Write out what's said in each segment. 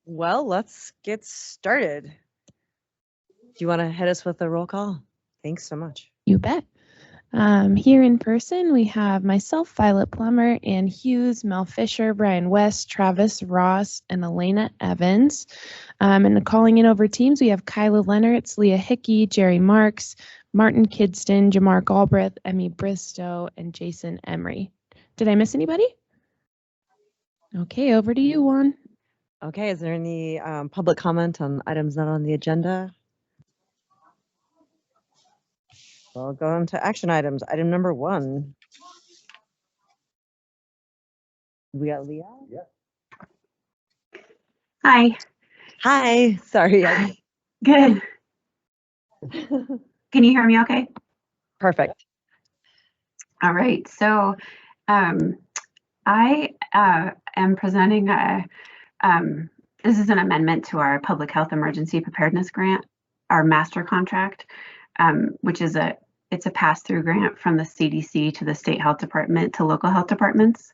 Well, let's get started. Do you want to hit us with a roll call? Thanks so much. You bet. Here in person, we have myself, Violet Plummer, Ann Hughes, Mel Fisher, Brian West, Travis Ross, and Elena Evans. And calling in over teams, we have Kyla Leonards, Leah Hickey, Jerry Marks, Martin Kidston, Jamar Galbraith, Emmy Bristow, and Jason Emery. Did I miss anybody? Okay, over to you, Juan. Okay, is there any public comment on items not on the agenda? We'll go on to action items. Item number 1. We got Leah? Yeah. Hi. Hi. Sorry. Good. Can you hear me okay? Perfect. All right. So I am presenting this is an amendment to our Public Health Emergency Preparedness Grant, our master contract, which is it's a pass-through grant from the CDC to the state health department to local health departments.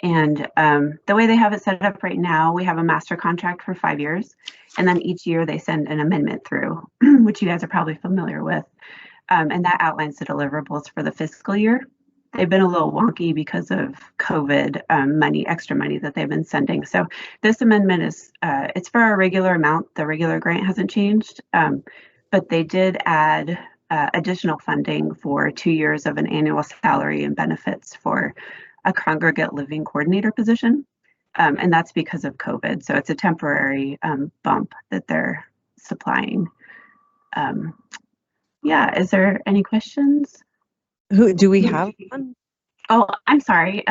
And the way they have it set up right now, we have a master contract for 5 years, and then each year they send an amendment through, which you guys are probably familiar with, and that outlines the deliverables for the fiscal year. They've been a little wonky because of COVID extra money that they've been sending. So this amendment is it's for our regular amount. The regular grant hasn't changed, but they did add additional funding for 2 years of an annual salary and benefits for a congregate living coordinator position. And that's because of COVID. So it's a temporary bump that they're supplying. Yeah, is there any questions? Who do we have one? Oh, I'm sorry.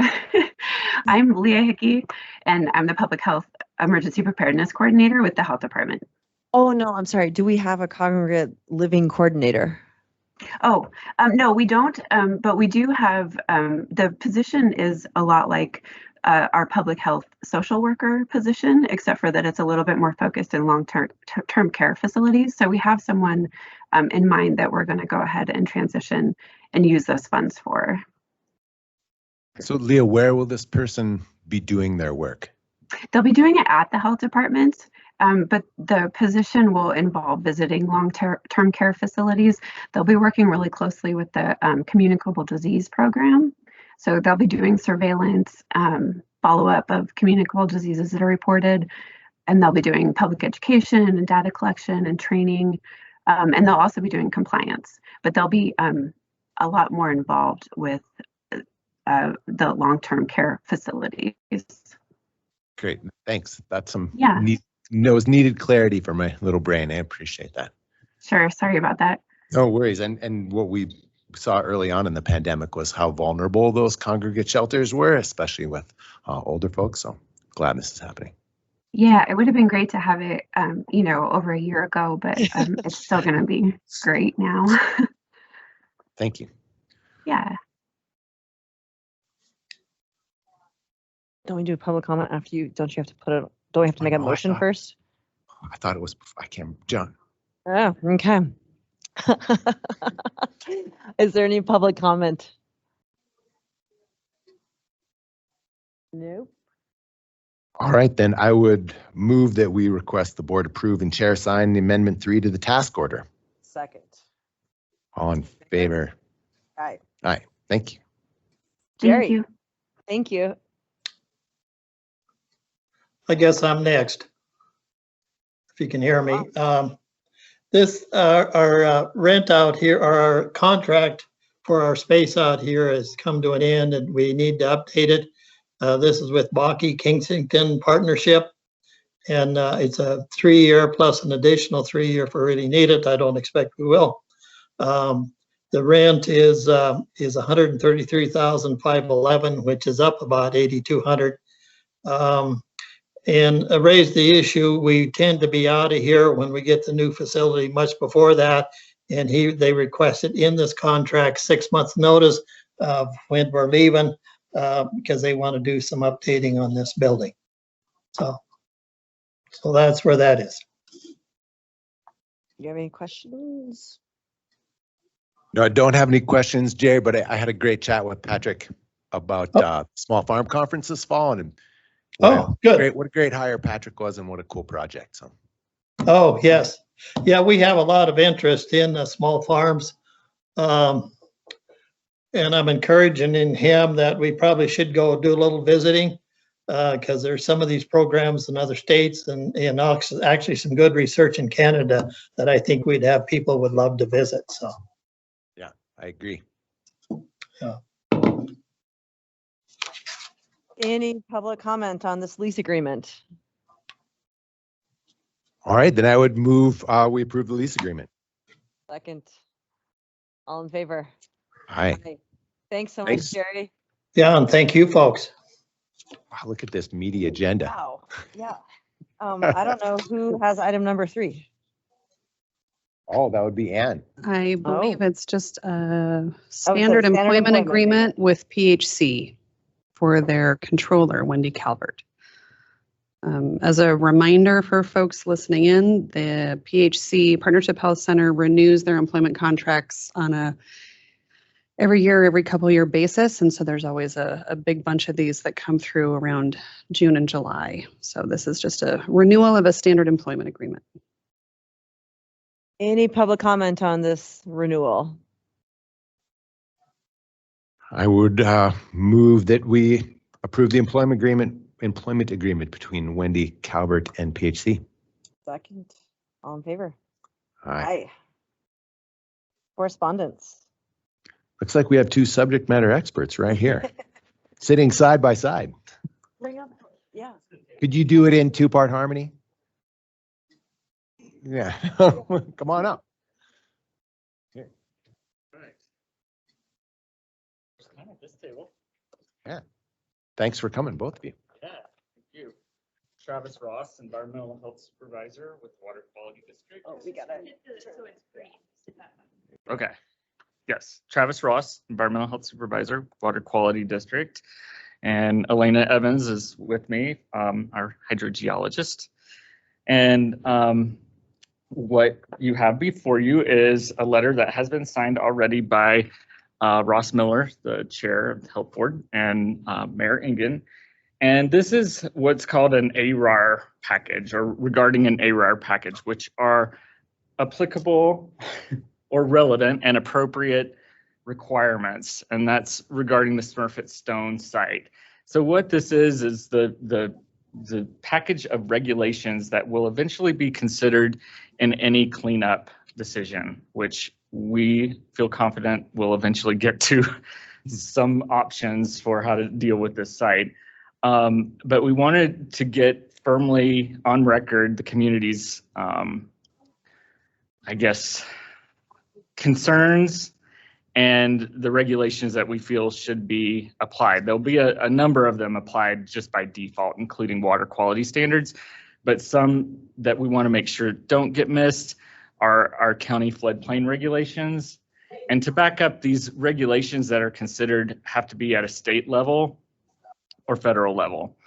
I'm Leah Hickey, and I'm the Public Health Emergency Preparedness Coordinator with the Health Department. Oh, no, I'm sorry. Do we have a congregate living coordinator? Oh, no, we don't, but we do have, the position is a lot like our public health social worker position, except for that it's a little bit more focused in long-term care facilities. So we have someone in mind that we're going to go ahead and transition and use those funds for. So Leah, where will this person be doing their work? They'll be doing it at the health department. But the position will involve visiting long-term care facilities. They'll be working really closely with the communicable disease program. So they'll be doing surveillance, follow-up of communicable diseases that are reported, and they'll be doing public education and data collection and training, and they'll also be doing compliance. But they'll be a lot more involved with the long-term care facilities. Great, thanks. That's some needed clarity for my little brain. I appreciate that. Sure, sorry about that. No worries. And what we saw early on in the pandemic was how vulnerable those congregate shelters were, especially with older folks. So glad this is happening. Yeah, it would have been great to have it, over a year ago, but it's still going to be great now. Thank you. Yeah. Don't we do public comment after you? Don't you have to put it? Don't we have to make a motion first? I thought it was. I can't. John. Oh, okay. Is there any public comment? Nope. All right, then I would move that we request the board approve and chair sign the amendment 3 to the task order. Second. All in favor? Aye. Aye. Thank you. Jerry. Thank you. Thank you. I guess I'm next, if you can hear me. This our rent out here, or our contract for our space out here has come to an end, and we need to update it. This is with Baki Kensington Partnership, and it's a 3-year plus an additional 3-year if we really need it. I don't expect we will. The rent is $133,511, which is up about $8,200. And raised the issue, we tend to be out of here when we get the new facility much before that. And they requested in this contract 6 months notice of when we're leaving because they want to do some updating on this building. So that's where that is. You have any questions? No, I don't have any questions, Jerry, but I had a great chat with Patrick about small farm conference this fall, and Oh, good. Great, what a great hire Patrick was and what a cool project. So, Oh, yes. Yeah, we have a lot of interest in small farms. And I'm encouraging in him that we probably should go do a little visiting because there's some of these programs in other states and actually some good research in Canada that I think we'd have people would love to visit. So, yeah, I agree. Any public comment on this lease agreement? All right, then I would move, we approve the lease agreement. Second. All in favor? Aye. Aye. Thanks so much, Thanks. Jerry. yeah, and thank you, folks. Wow, look at this meaty agenda. Wow. Yeah. I don't know who has item number 3. Oh, that would be Ann. I believe Oh. it's just a standard standard employment employment agreement with PHC for their controller, Wendy Calvert. As a reminder for folks listening in, the PHC Partnership Health Center renews their employment contracts on a every year, every couple year basis. And so there's always a big bunch of these that come through around June and July. So this is just a renewal of a standard employment agreement. Any public comment on this renewal? I would move that we approve the employment agreement between Wendy Calvert and PHC. Second. All in favor? Aye. Correspondence. Looks like we have 2 subject matter experts right here, sitting side by side. Bring up. Yeah. Could you do it in 2-part harmony? Yeah, come on up. Here. Kind of this table. Thanks for coming, both of you. Yeah, thank you. Travis Ross, Environmental Health Supervisor with Water Quality District. Oh, we got it. Okay. Yes, Travis Ross, Environmental Health Supervisor, Water Quality District. And Elena Evans is with me, our hydrogeologist. And what you have before you is a letter that has been signed already by Ross Miller, the chair of the health board, and Mayor Engen. And this is what's called an ARAR package, or regarding an ARAR package, which are applicable or relevant and appropriate requirements. And that's regarding the Smurfit Stone site. So what this is the package of regulations that will eventually be considered in any cleanup decision, which we feel confident will eventually get to some options for how to deal with this site. But we wanted to get firmly on record the community's, I guess, concerns and the regulations that we feel should be applied. There'll be a number of them applied just by default, including water quality standards, but some that we want to make sure don't get missed are our county floodplain regulations. And to back up, these regulations that are considered have to be at a state level or federal level.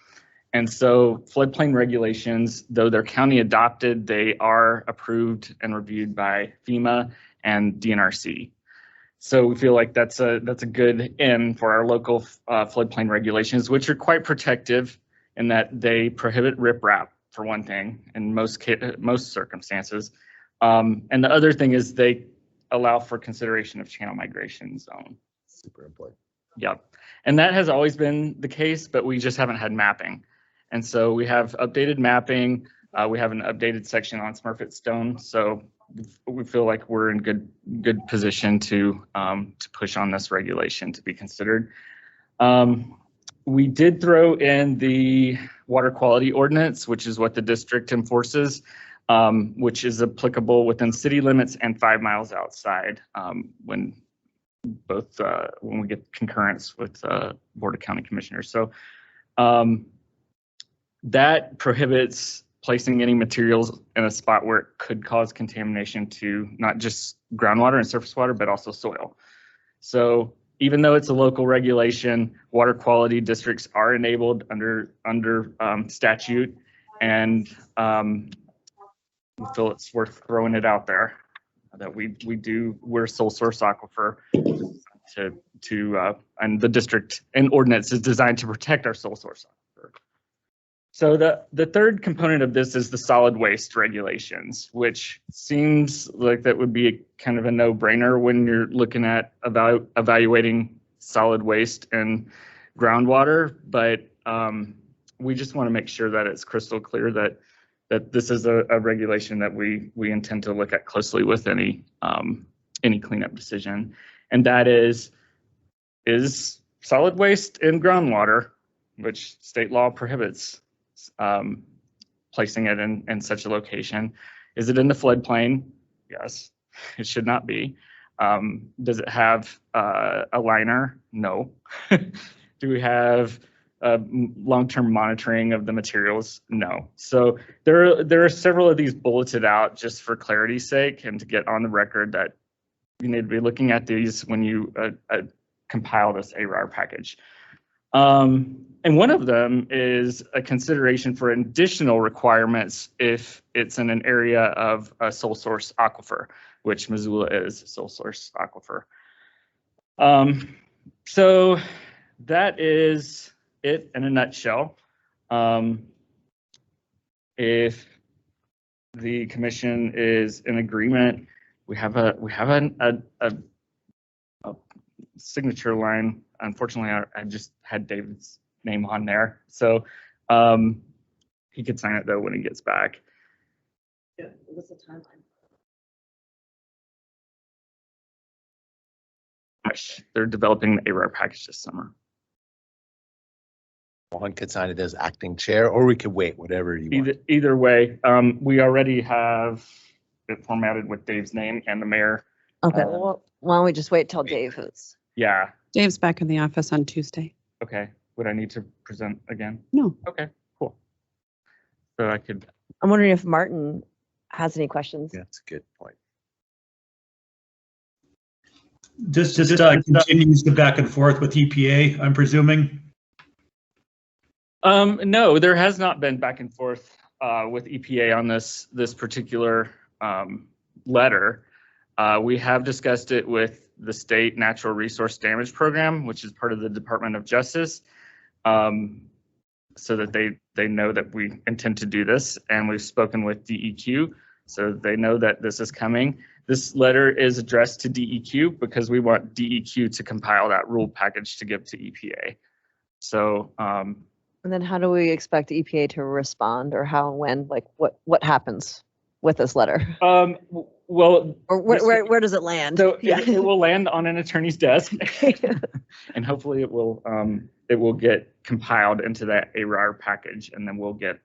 And so floodplain regulations, though they're county adopted, they are approved and reviewed by FEMA and DNRC. So we feel like that's a good in for our local floodplain regulations, which are quite protective in that they prohibit riprap, for one thing, in most circumstances. And the other thing is they allow for consideration of channel migration zone. Super important. Yep. And that has always been the case, but we just haven't had mapping. And so we have updated mapping. We have an updated section on Smurfit Stone. So we feel like we're in good position to push on this regulation to be considered. We did throw in the water quality ordinance, which is what the district enforces, which is applicable within city limits and 5 miles outside when we get concurrence with Board of County Commissioners. So that prohibits placing any materials in a spot where it could cause contamination to not just groundwater and surface water, but also soil. So even though it's a local regulation, water quality districts are enabled under statute, and we feel it's worth throwing it out there that we're sole source aquifer and the district and ordinance is designed to protect our sole source aquifer. So the third component of this is the solid waste regulations, which seems like that would be a kind of a no-brainer when you're looking at evaluating solid waste and groundwater. But we just want to make sure that it's crystal clear that this is a regulation that we intend to look at closely with any cleanup decision, and that is solid waste in groundwater, which state law prohibits placing it in such a location. Is it in the floodplain? Yes, it should not be. Does it have a liner? No. Do we have long-term monitoring of the materials? No. So there are several of these bulleted out just for clarity's sake and to get on the record that you need to be looking at these when you compile this ARAR package. And one of them is a consideration for additional requirements if it's in an area of a sole source aquifer, which Missoula is a sole source aquifer. So that is it in a nutshell. If the commission is in agreement, we have a signature line. Unfortunately, I just had David's name on there. So he could sign it though when he gets back. Yeah, what's the timeline? They're developing the ARAR package this summer. One could sign it as acting chair, or we could wait, whatever you want. Either way, we already have it formatted with Dave's name and the mayor. Okay, well, why don't we just wait till Dave is. Yeah, Dave's back in the office on Tuesday. okay. Would I need to present again? No. Okay, cool. So I could, I'm wondering if Martin has any questions. Yeah, that's a good point. Just continues the back and forth with EPA, I'm presuming. no, there has not been back and forth with EPA on this particular letter. We have discussed it with the state natural resource damage program, which is part of the Department of Justice, so that they know that we intend to do this. And we've spoken with DEQ, so they know that this is coming. This letter is addressed to DEQ because we want DEQ to compile that rule package to give to EPA. So, And then how do we expect EPA to respond, or how, when, like what happens with this letter? well, Or where does it land? so Yeah. it will land on an attorney's desk, and hopefully it will get compiled into that ARAR package, and then we'll get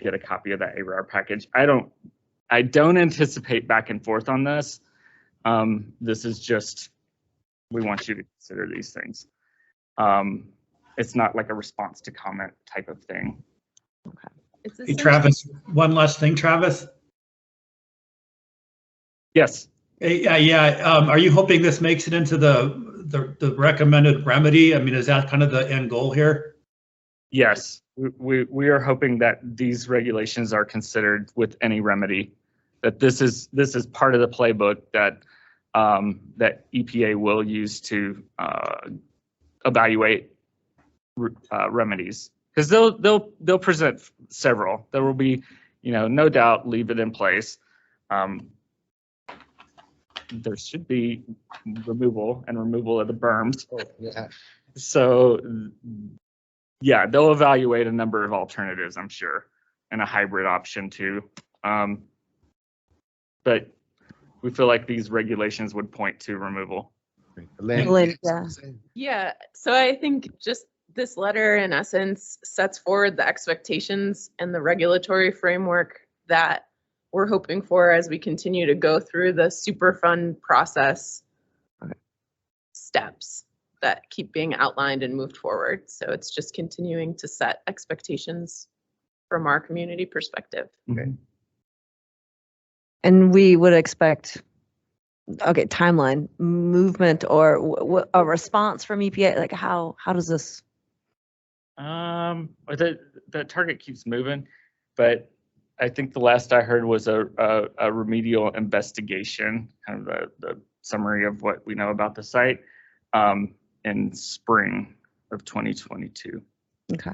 a copy of that ARAR package. I don't anticipate back and forth on this. This is just, we want you to consider these things. It's not like a response to comment type of thing. Hey, Travis, one last thing, Travis. Yes. Hey, are you hoping this makes it into the recommended remedy? I mean, is that kind of the end goal here? Yes, we are hoping that these regulations are considered with any remedy. That this is part of the playbook that that EPA will use to evaluate remedies, because they'll present several. There will be, no doubt, leave it in place. There should be removal of the berms. Oh, yeah. So yeah, they'll evaluate a number of alternatives, I'm sure, and a hybrid option too. But we feel like these regulations would point to removal. Lynn, yeah. Yeah, so I think just this letter in essence sets forward the expectations and the regulatory framework that we're hoping for as we continue to go through the Superfund process steps that keep being outlined and moved forward. So it's just continuing to set expectations from our community perspective. Okay. And we would expect, okay, timeline, movement, or a response from EPA. Like how does this? The target keeps moving, but I think the last I heard was a remedial investigation, kind of the summary of what we know about the site, in spring of 2022. Okay.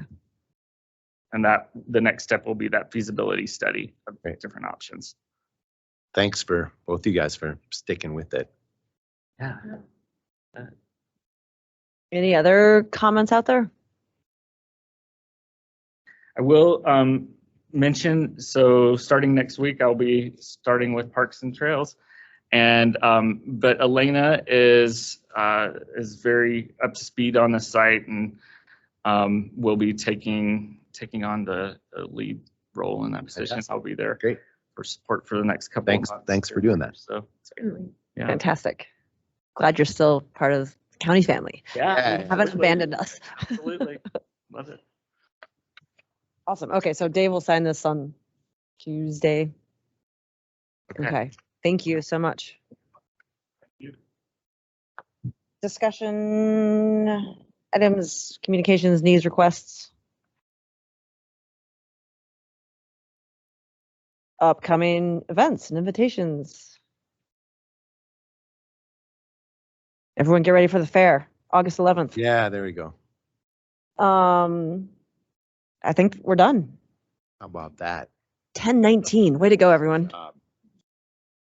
And that the next step will be that feasibility study of Right. different options. Thanks for both you guys for sticking with it. Yeah. Any other comments out there? I will mention, so starting next week, I'll be starting with Parks and Trails. And but Elena is very up to speed on the site and will be taking on the lead role in that position. Fantastic. I'll be there Great. for support for the next couple of months. Thanks for doing that. So yeah. Fantastic. Glad you're still part of the county family. Yeah. Haven't abandoned us. Absolutely. Love it. Awesome. Okay, so Dave will sign this on Tuesday. Okay, thank you so much. you. Discussion items, communications, needs, requests. Upcoming events and invitations. Everyone get ready for the fair, August 11th. Yeah, there we go. I think we're done. How about that? 10:19. Way to go, everyone.